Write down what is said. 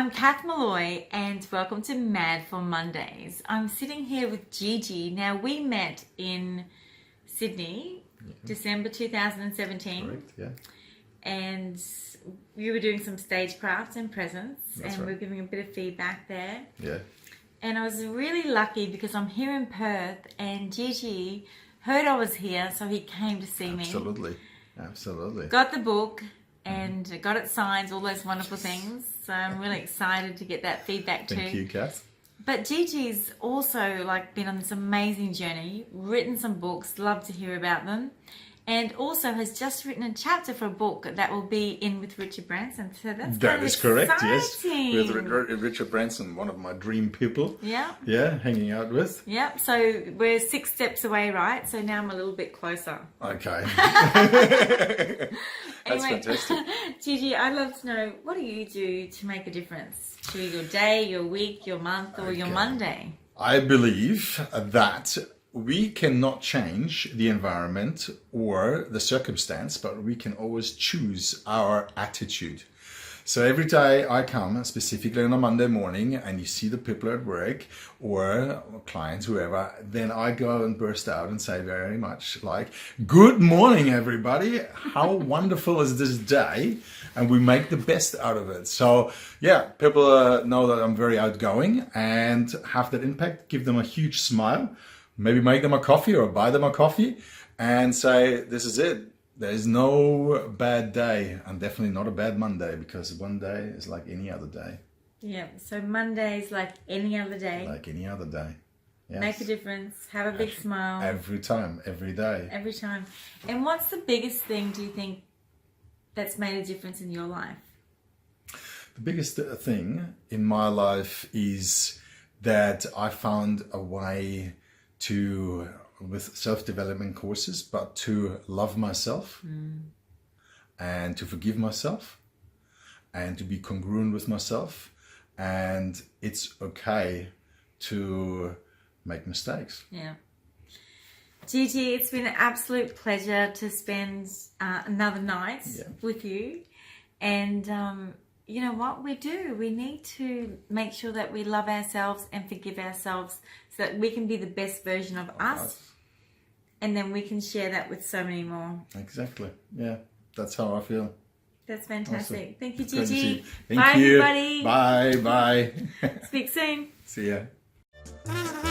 I'm Kath Molloy and welcome to M.A.D for Mondays. I'm sitting here with Gigi. Now we met in Sydney, December 2017. Correct, yeah. And you were doing some stagecraft and presents. That's and right. we were giving a bit of feedback there. Yeah. And I was really lucky because I'm here in Perth and Gigi heard I was here, so he came to see me. Absolutely. Got the book and got it signed, all those wonderful things. So I'm really excited to get that feedback too. Thank you, Kath. But Gigi's also been on this amazing journey, written some books, love to hear about them, and also has just written a chapter for a book that will be in with Richard Branson. So That is correct, yes. exciting. With Richard Branson, one of my dream people. Yeah. Yeah, hanging out with. Yep. So we're 6 steps away, right? So now I'm a little bit closer. Okay. That's Anyway, fantastic. Gigi, I'd love to know, what do you do to make a difference to your day, your week, your month, or your Monday? I believe that we cannot change the environment or the circumstance, but we can always choose our attitude. So every day I come, specifically on a Monday morning, and you see the people at work or clients, whoever, then I go and burst out and say very much like, good morning, everybody. How wonderful is this day? And we make the best out of it. So yeah, people know that I'm very outgoing and have that impact, give them a huge smile, maybe make them a coffee or buy them a coffee and say, this is it. There is no bad day, and definitely not a bad Monday, because one day is like any other day. Yeah, so Monday's like any other day. Like any other day. Yes. Make a difference, have a big smile. Every time, every day. Every time. And what's the biggest thing, do you think, that's made a difference in your life? The biggest thing in my life is that I found a way to, with self-development courses, but to love myself and to forgive myself and to be congruent with myself. And it's okay to make mistakes. Yeah. Gigi, it's been an absolute pleasure to spend another night with you. And you know what we do? We need to make sure that we love ourselves and forgive ourselves so that we can be the best version of us. And then we can share that with so many more. Exactly. Yeah, that's how I feel. That's fantastic. Awesome. Thank you, It's great to see Gigi. you. Thank Bye, you. everybody. Bye. Speak soon. See ya.